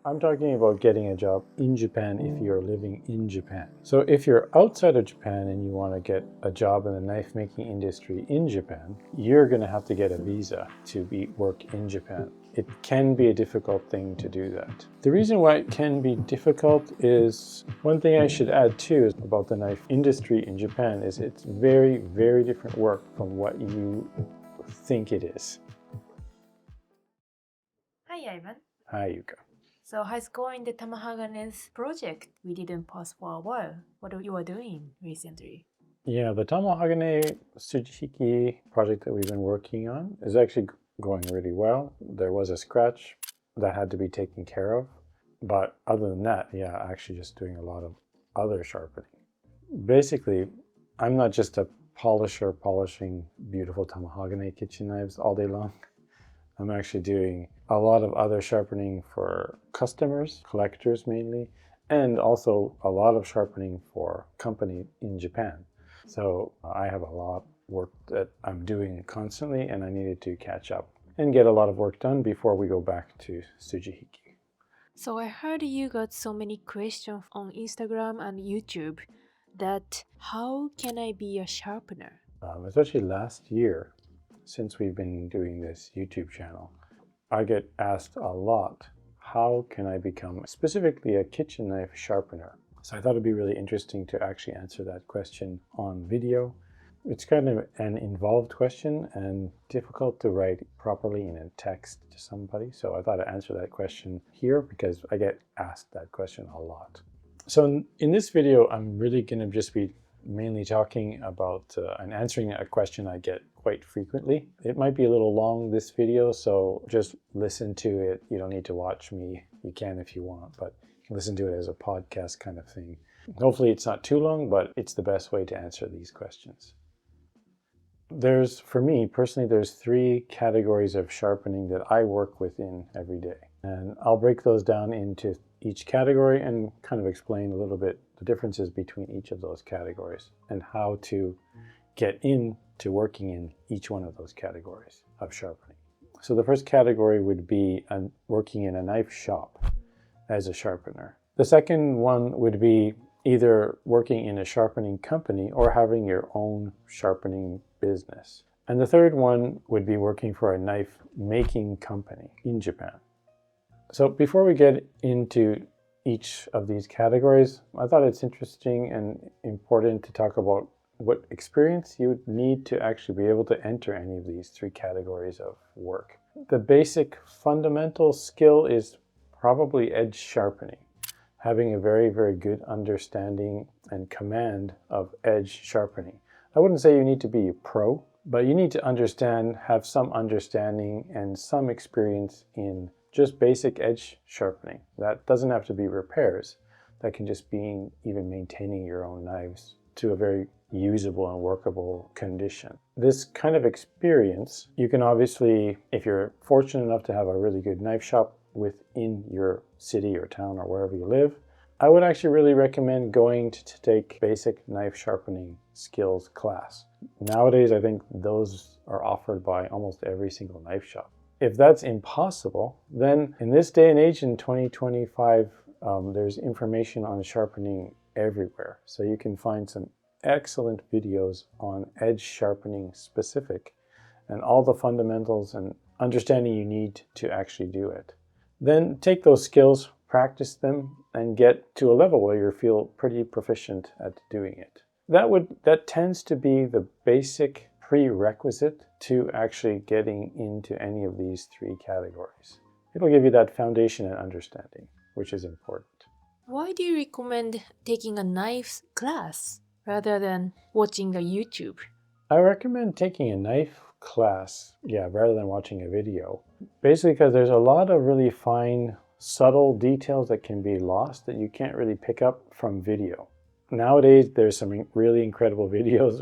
I'm talking about getting a job in Japan if you're living in Japan. So if you're outside of Japan and you want to get a job in the knife making industry in Japan, you're going to have to get a visa to work in Japan. It can be a difficult thing to do that. The reason why it can be difficult is, one thing I should add too about the knife industry in Japan is it's very, very different work from what you think it is. Hi, Ivan. Hi, Yuka. So how's going the Tamahagane's project? We didn't pause for a while. What you are doing recently? Yeah, the Tamahagane Tsujihiki project that we've been working on is actually going really well. There was a scratch that had to be taken care of. But other than that, yeah, actually just doing a lot of other sharpening. Basically, I'm not just a polisher polishing beautiful Tamahagane kitchen knives all day long. I'm actually doing a lot of other sharpening for customers, collectors mainly, and also a lot of sharpening for company in Japan. So I have a lot of work that I'm doing constantly, and I needed to catch up and get a lot of work done before we go back to Tsujihiki. So I heard you got so many questions on Instagram and YouTube that how can I be a sharpener? Especially last year, since we've been doing this YouTube channel, I get asked a lot, how can I become specifically a kitchen knife sharpener? So I thought it'd be really interesting to actually answer that question on video. It's kind of an involved question and difficult to write properly in a text to somebody. So I thought I'd answer that question here because I get asked that question a lot. So in this video, I'm really going to just be mainly talking about and answering a question I get quite frequently. It might be a little long, this video, so just listen to it. You don't need to watch me. You can if you want, but you can listen to it as a podcast kind of thing. Hopefully it's not too long, but it's the best way to answer these questions. For me personally, there's 3 categories of sharpening that I work within every day. And I'll break those down into each category and kind of explain a little bit the differences between each of those categories and how to get into working in each one of those categories of sharpening. So the first category would be working in a knife shop as a sharpener. The second one would be either working in a sharpening company or having your own sharpening business. And the third one would be working for a knife making company in Japan. So before we get into each of these categories, I thought it's interesting and important to talk about what experience you would need to actually be able to enter any of these 3 categories of work. The basic fundamental skill is probably edge sharpening. Having a very, very good understanding and command of edge sharpening. I wouldn't say you need to be a pro, but you need to have some understanding and some experience in just basic edge sharpening. That doesn't have to be repairs. That can just be even maintaining your own knives to a very usable and workable condition. This kind of experience, you can obviously, if you're fortunate enough to have a really good knife shop within your city or town or wherever you live, I would actually really recommend going to take basic knife sharpening skills class. Nowadays, I think those are offered by almost every single knife shop. If that's impossible, then in this day and age in 2025, there's information on sharpening everywhere. So you can find some excellent videos on edge sharpening specific and all the fundamentals and understanding you need to actually do it. Then take those skills, practice them, and get to a level where you feel pretty proficient at doing it. That tends to be the basic prerequisite to actually getting into any of these 3 categories. It'll give you that foundation and understanding, which is important. Why do you recommend taking a knife class rather than watching a YouTube? I recommend taking a knife class, rather than watching a video. Basically because there's a lot of really fine, subtle details that can be lost that you can't really pick up from video. Nowadays, there's some really incredible videos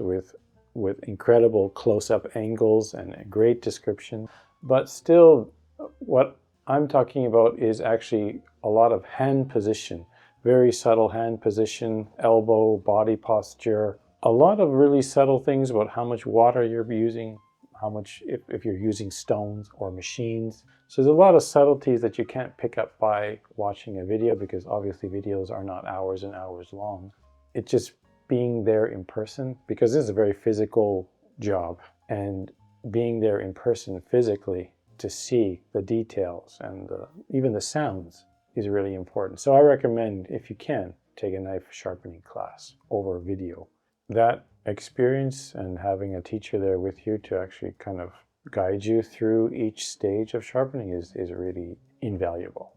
with incredible close-up angles and a great description. But still, what I'm talking about is actually a lot of hand position, very subtle hand position, elbow, body posture, a lot of really subtle things about how much water you're using, how much, if you're using stones or machines. So there's a lot of subtleties that you can't pick up by watching a video, because obviously videos are not hours and hours long. It's just being there in person, because this is a very physical job, and being there in person physically to see the details and even the sounds is really important. So I recommend, if you can, take a knife sharpening class over video. That experience and having a teacher there with you to actually kind of guide you through each stage of sharpening is really invaluable.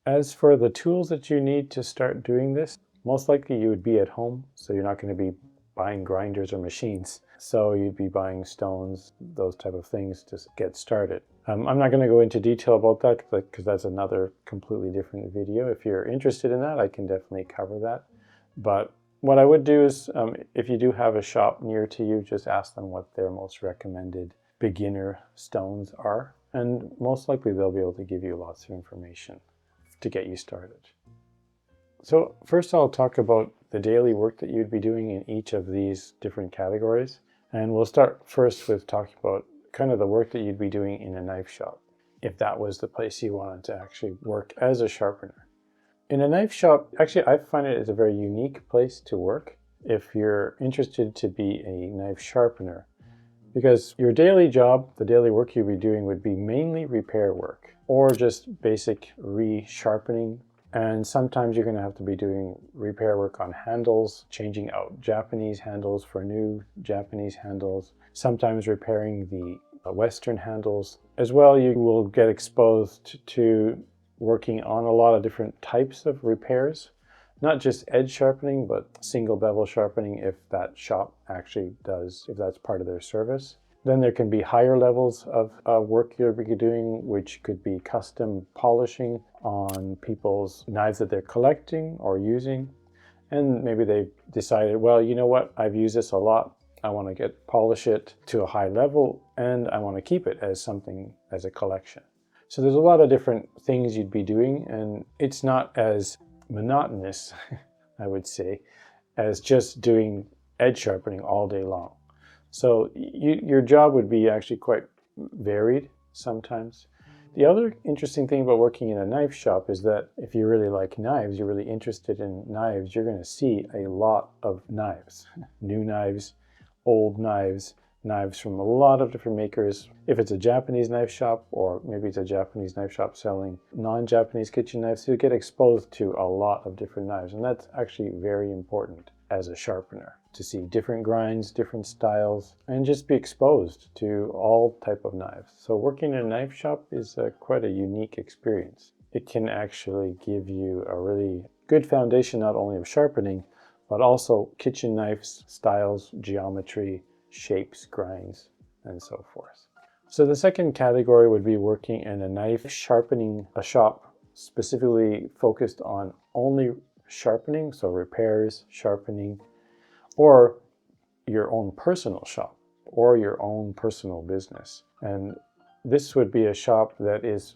As for the tools that you need to start doing this, most likely you would be at home, so you're not going to be buying grinders or machines. So you'd be buying stones, those type of things to get started. I'm not going to go into detail about that because that's another completely different video. If you're interested in that, I can definitely cover that. But what I would do is, if you do have a shop near to you, just ask them what their most recommended beginner stones are. And most likely they'll be able to give you lots of information to get you started. So first I'll talk about the daily work that you'd be doing in each of these different categories. And we'll start first with talking about kind of the work that you'd be doing in a knife shop, if that was the place you wanted to actually work as a sharpener. In a knife shop, actually I find it is a very unique place to work if you're interested to be a knife sharpener, because your daily job, the daily work you'd be doing would be mainly repair work or just basic re-sharpening. And sometimes you're going to have to be doing repair work on handles, changing out Japanese handles for new Japanese handles, sometimes repairing the Western handles. As well, you will get exposed to working on a lot of different types of repairs, not just edge sharpening, but single bevel sharpening if that shop actually does, if that's part of their service. Then there can be higher levels of work you'll be doing, which could be custom polishing on people's knives that they're collecting or using. And maybe they've decided, well, you know what, I've used this a lot. I want to polish it to a high level, and I want to keep it as something, as a collection. So there's a lot of different things you'd be doing, and it's not as monotonous, I would say, as just doing edge sharpening all day long. So your job would be actually quite varied sometimes. The other interesting thing about working in a knife shop is that if you really like knives, you're really interested in knives, you're going to see a lot of knives. New knives, old knives, knives from a lot of different makers. If it's a Japanese knife shop, or maybe it's a Japanese knife shop selling non-Japanese kitchen knives, you get exposed to a lot of different knives. And that's actually very important as a sharpener, to see different grinds, different styles, and just be exposed to all type of knives. So working in a knife shop is quite a unique experience. It can actually give you a really good foundation, not only of sharpening, but also kitchen knives, styles, geometry, shapes, grinds, and so forth. So the second category would be working in a knife sharpening, a shop specifically focused on only sharpening, so repairs, sharpening, or your own personal shop or your own personal business. And this would be a shop that is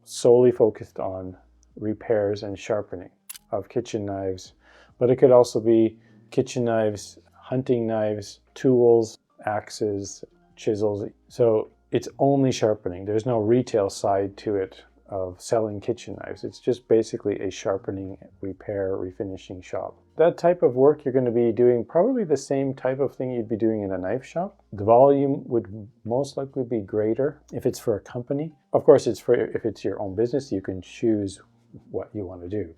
solely focused on repairs and sharpening of kitchen knives, but it could also be kitchen knives, hunting knives, tools, axes, chisels. So it's only sharpening. There's no retail side to it of selling kitchen knives. It's just basically a sharpening, repair, refinishing shop. That type of work, you're going to be doing probably the same type of thing you'd be doing in a knife shop. The volume would most likely be greater if it's for a company. Of course, if it's your own business, you can choose what you want to do.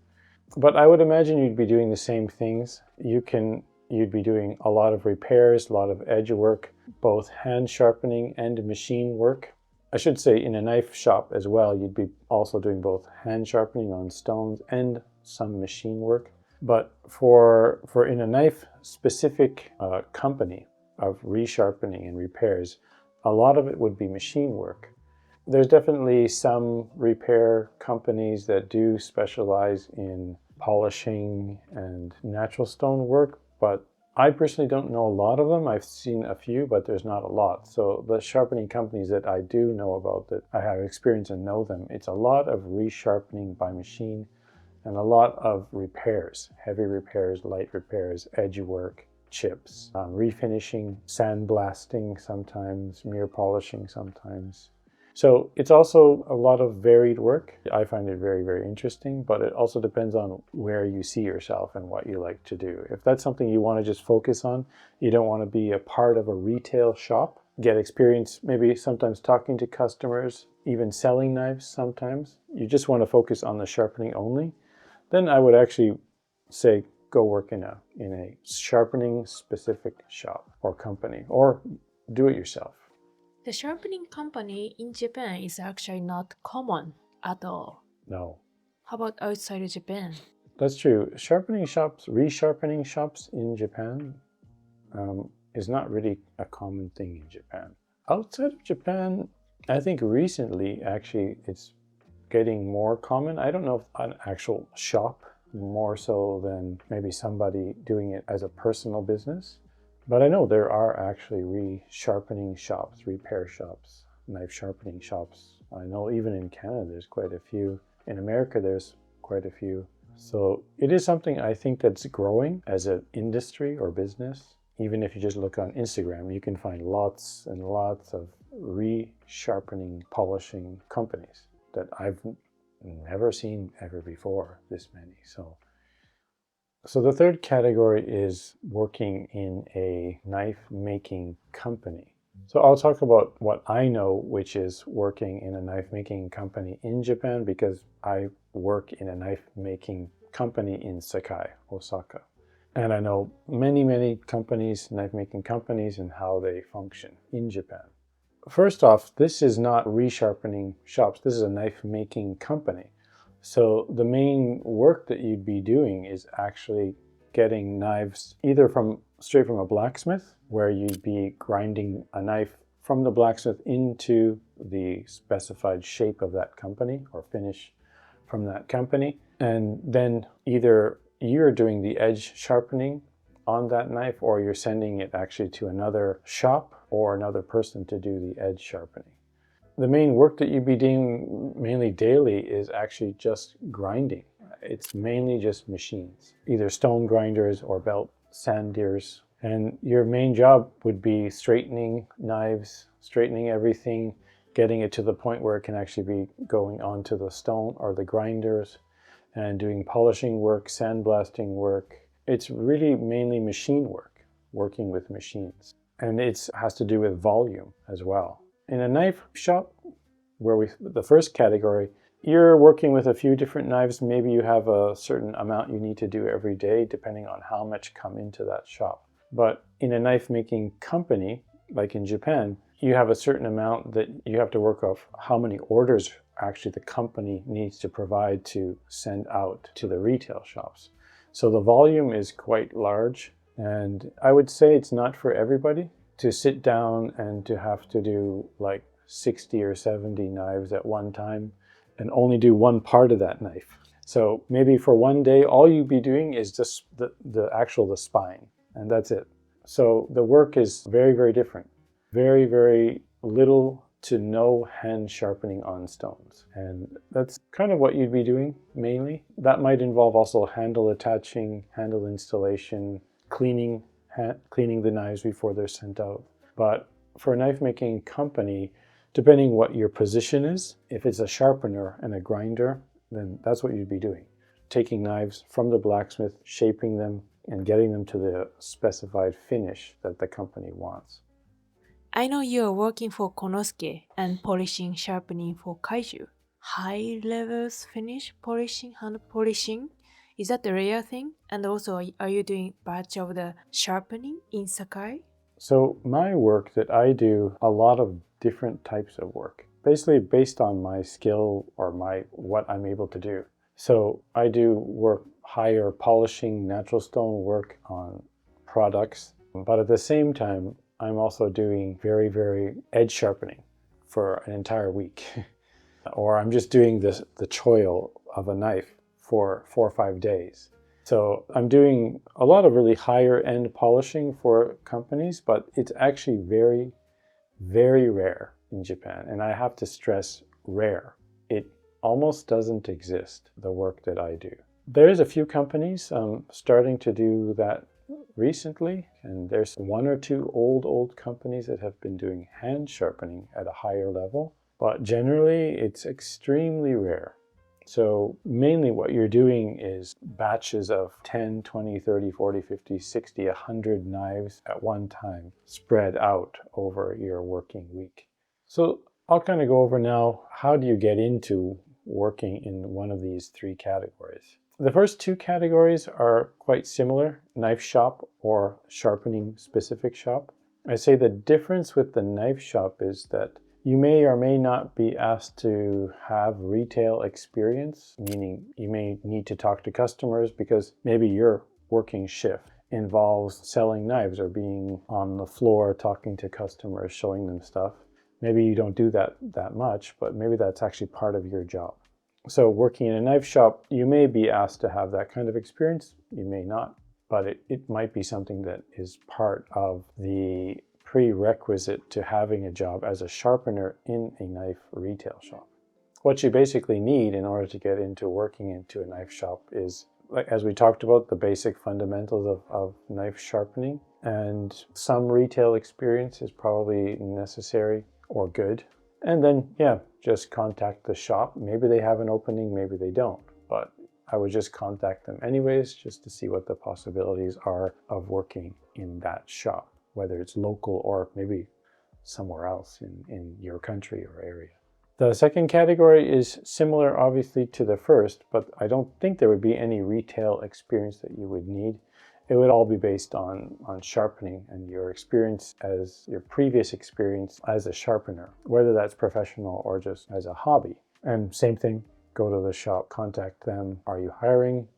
But I would imagine you'd be doing the same things. You'd be doing a lot of repairs, a lot of edge work, both hand sharpening and machine work. I should say in a knife shop as well, you'd be also doing both hand sharpening on stones and some machine work. But for in a knife specific company of resharpening and repairs, a lot of it would be machine work. There's definitely some repair companies that do specialize in polishing and natural stone work, but I personally don't know a lot of them. I've seen a few, but there's not a lot. So the sharpening companies that I do know about, that I have experience and know them, it's a lot of resharpening by machine and a lot of repairs, heavy repairs, light repairs, edge work, chips, refinishing, sandblasting sometimes, mirror polishing sometimes. So it's also a lot of varied work. I find it very, very interesting, but it also depends on where you see yourself and what you like to do. If that's something you want to just focus on, you don't want to be a part of a retail shop, get experience maybe sometimes talking to customers, even selling knives sometimes. You just want to focus on the sharpening only, then I would actually say go work in a sharpening specific shop or company, or do it yourself. The sharpening company in Japan is actually not common at all. No. How about outside of Japan? That's true. Sharpening shops, resharpening shops in Japan is not really a common thing in Japan. Outside of Japan, I think recently actually it's getting more common. I don't know if an actual shop more so than maybe somebody doing it as a personal business. But I know there are actually resharpening shops, repair shops, knife sharpening shops. I know even in Canada there's quite a few. In America there's quite a few. So it is something I think that's growing as an industry or business. Even if you just look on Instagram, you can find lots and lots of resharpening, polishing companies that I've never seen ever before, this many. So the third category is working in a knife making company. So I'll talk about what I know, which is working in a knife making company in Japan, because I work in a knife making company in Sakai, Osaka. And I know many, many companies, knife making companies, and how they function in Japan. First off, this is not resharpening shops. This is a knife making company. So the main work that you'd be doing is actually getting knives either straight from a blacksmith, where you'd be grinding a knife from the blacksmith into the specified shape of that company or finish from that company. And then either you're doing the edge sharpening on that knife, or you're sending it actually to another shop or another person to do the edge sharpening. The main work that you'd be doing mainly daily is actually just grinding. It's mainly just machines, either stone grinders or belt sanders. And your main job would be straightening knives, straightening everything, getting it to the point where it can actually be going onto the stone or the grinders, and doing polishing work, sandblasting work. It's really mainly machine work, working with machines. And it has to do with volume as well. In a knife shop, the first category, you're working with a few different knives. Maybe you have a certain amount you need to do every day, depending on how much come into that shop. But in a knife making company, like in Japan, you have a certain amount that you have to work off how many orders actually the company needs to provide to send out to the retail shops. So the volume is quite large, and I would say it's not for everybody to sit down and to have to do like 60 or 70 knives at one time and only do one part of that knife. So maybe for one day, all you'd be doing is just the spine, and that's it. So the work is very, very different. Very, very little to no hand sharpening on stones. And that's kind of what you'd be doing mainly. That might involve also handle attaching, handle installation, cleaning the knives before they're sent out. But for a knife making company, depending what your position is, if it's a sharpener and a grinder, then that's what you'd be doing. Taking knives from the blacksmith, shaping them, and getting them to the specified finish that the company wants. I know you are working for Konosuke and polishing, sharpening for Kaiju. High levels finish, polishing, hand polishing. Is that a rare thing? And also, are you doing batch of the sharpening in Sakai? So my work that I do, a lot of different types of work, basically based on my skill or what I'm able to do. So I do work higher polishing, natural stone work on products, but at the same time, I'm also doing very, very edge sharpening for an entire week. Or I'm just doing the choil of a knife for 4 or 5 days. So I'm doing a lot of really higher end polishing for companies, but it's actually very, very rare in Japan. And I have to stress rare. It almost doesn't exist, the work that I do. There's a few companies starting to do that recently, and there's one or two old companies that have been doing hand sharpening at a higher level, but generally it's extremely rare. So mainly what you're doing is batches of 10, 20, 30, 40, 50, 60, 100 knives at one time spread out over your working week. So I'll kind of go over now, how do you get into working in one of these three categories? The first two categories are quite similar, knife shop or sharpening specific shop. I say the difference with the knife shop is that you may or may not be asked to have retail experience, meaning you may need to talk to customers because maybe your working shift involves selling knives or being on the floor talking to customers, showing them stuff. Maybe you don't do that much, but maybe that's actually part of your job. So working in a knife shop, you may be asked to have that kind of experience, you may not, but it might be something that is part of the prerequisite to having a job as a sharpener in a knife retail shop. What you basically need in order to get into working into a knife shop is, as we talked about, the basic fundamentals of knife sharpening, and some retail experience is probably necessary or good. And then, just contact the shop. Maybe they have an opening, maybe they don't, but I would just contact them anyways, just to see what the possibilities are of working in that shop, whether it's local or maybe somewhere else in your country or area. The second category is similar, obviously, to the first, but I don't think there would be any retail experience that you would need. It would all be based on sharpening and your experience as your previous experience as a sharpener, whether that's professional or just as a hobby. And same thing, go to the shop, contact them. Are you hiring?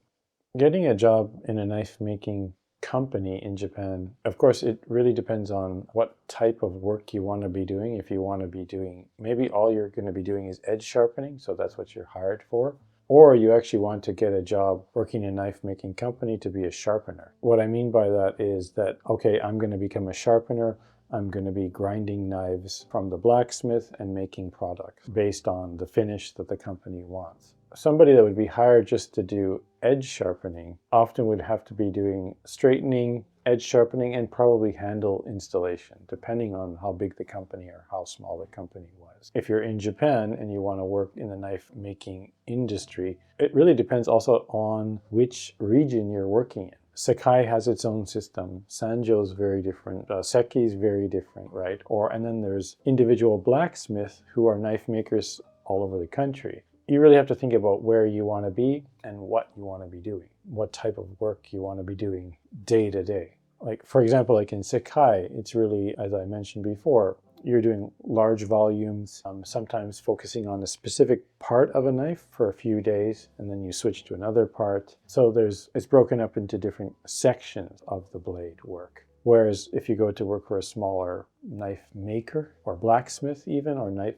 Getting a job in a knife making company in Japan, of course, it really depends on what type of work you want to be doing. If you want to be doing, maybe all you're going to be doing is edge sharpening, so that's what you're hired for. Or you actually want to get a job working in a knife making company to be a sharpener. What I mean by that is that, okay, I'm going to become a sharpener. I'm going to be grinding knives from the blacksmith and making products based on the finish that the company wants. Somebody that would be hired just to do edge sharpening often would have to be doing straightening, edge sharpening, and probably handle installation, depending on how big the company or how small the company was. If you're in Japan and you want to work in the knife making industry, it really depends also on which region you're working in. Sakai has its own system. Sanjo is very different. Seki is very different, right? And then there's individual blacksmiths who are knife makers all over the country. You really have to think about where you want to be and what you want to be doing, what type of work you want to be doing day to day. Like, for example, like in Sakai, it's really, as I mentioned before, you're doing large volumes, sometimes focusing on a specific part of a knife for a few days, and then you switch to another part. So it's broken up into different sections of the blade work. Whereas if you go to work for a smaller knife maker or blacksmith even, or knife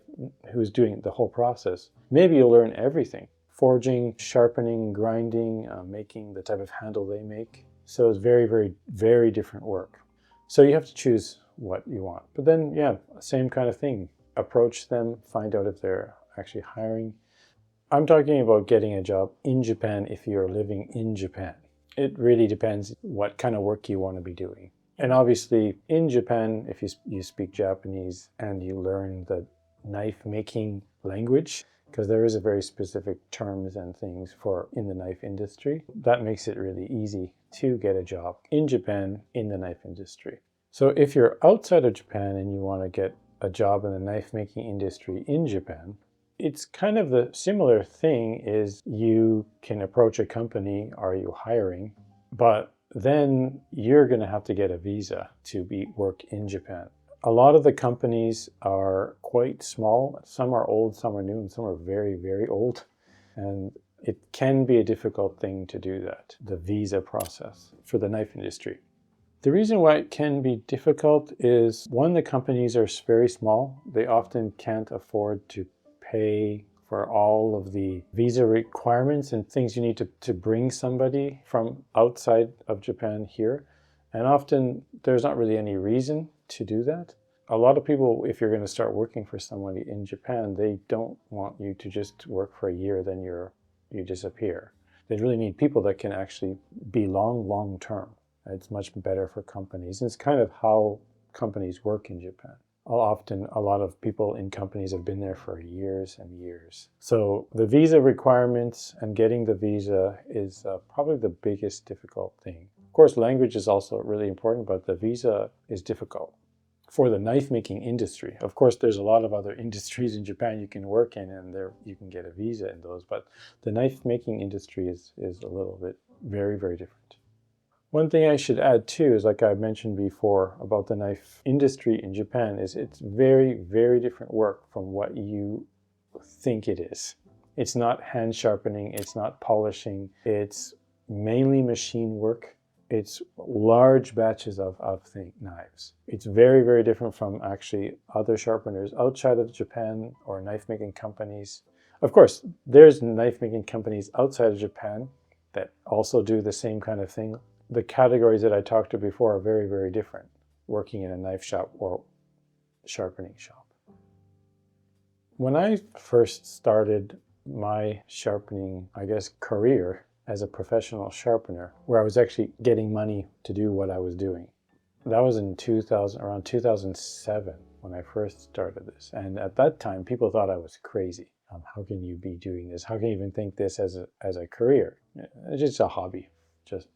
who's doing the whole process, maybe you'll learn everything. Forging, sharpening, grinding, making the type of handle they make. So it's very, very, very different work. So you have to choose what you want. But then, same kind of thing. Approach them, find out if they're actually hiring. I'm talking about getting a job in Japan if you're living in Japan. It really depends what kind of work you want to be doing. And obviously, in Japan, if you speak Japanese and you learn the knife making language, because there is a very specific terms and things in the knife industry, that makes it really easy to get a job in Japan in the knife industry. So if you're outside of Japan and you want to get a job in the knife making industry in Japan, it's kind of the similar thing. Is you can approach a company, are you hiring? But then you're going to have to get a visa to work in Japan. A lot of the companies are quite small. Some are old, some are new, and some are very, very old. And it can be a difficult thing to do that, the visa process for the knife industry. The reason why it can be difficult is, one, the companies are very small. They often can't afford to pay for all of the visa requirements and things you need to bring somebody from outside of Japan here. And often there's not really any reason to do that. A lot of people, if you're going to start working for somebody in Japan, they don't want you to just work for a year, then you disappear. They really need people that can actually be long term. It's much better for companies. And it's kind of how companies work in Japan. Often, a lot of people in companies have been there for years and years. So the visa requirements and getting the visa is probably the biggest difficult thing. Of course, language is also really important, but the visa is difficult. For the knife making industry, of course, there's a lot of other industries in Japan you can work in, and there you can get a visa in those, but the knife making industry is a little bit very, very different. One thing I should add too is, like I mentioned before about the knife industry in Japan, is it's very, very different work from what you think it is. It's not hand sharpening, it's not polishing, it's mainly machine work. It's large batches of knives. It's very, very different from actually other sharpeners outside of Japan or knife making companies. Of course, there's knife making companies outside of Japan that also do the same kind of thing. The categories that I talked to before are very, very different, working in a knife shop or sharpening shop. When I first started my sharpening, I guess, career as a professional sharpener, where I was actually getting money to do what I was doing, that was in around 2007 when I first started this. And at that time, people thought I was crazy. How can you be doing this? How can you even think this as a career? It's just a hobby. Just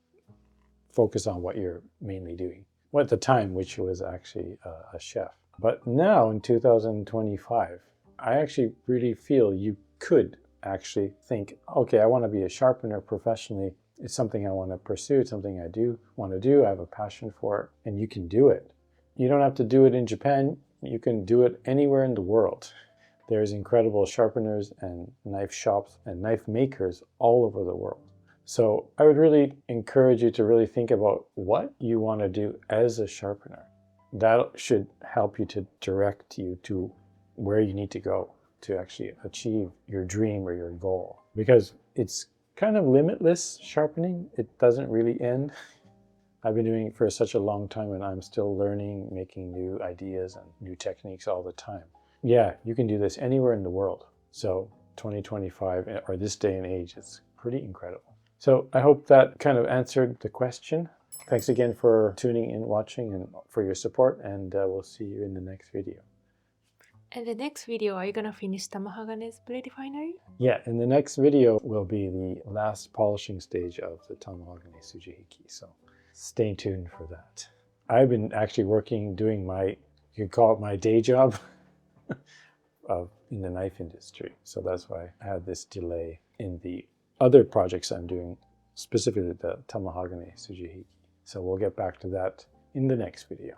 focus on what you're mainly doing. Well, at the time, which was actually a chef. But now in 2025, I actually really feel you could actually think, okay, I want to be a sharpener professionally. It's something I want to pursue. It's something I do want to do. I have a passion for it, and you can do it. You don't have to do it in Japan. You can do it anywhere in the world. There's incredible sharpeners and knife shops and knife makers all over the world. So I would really encourage you to really think about what you want to do as a sharpener. That should help you to direct you to where you need to go to actually achieve your dream or your goal. Because it's kind of limitless sharpening. It doesn't really end. I've been doing it for such a long time, and I'm still learning, making new ideas and new techniques all the time. Yeah, you can do this anywhere in the world. So 2025, or this day and age, it's pretty incredible. So I hope that kind of answered the question. Thanks again for tuning in, watching, and for your support, and we'll see you in the next video. And the next video, are you gonna finish Tamahagane's blade refinery? Yeah, in the next video will be the last polishing stage of the Tamahagane Tsujihiki, so stay tuned for that. I've been actually doing my, you could call it my day job in the knife industry. So that's why I had this delay in the other projects I'm doing, specifically the Tamahagane Tsujihiki. So we'll get back to that in the next video.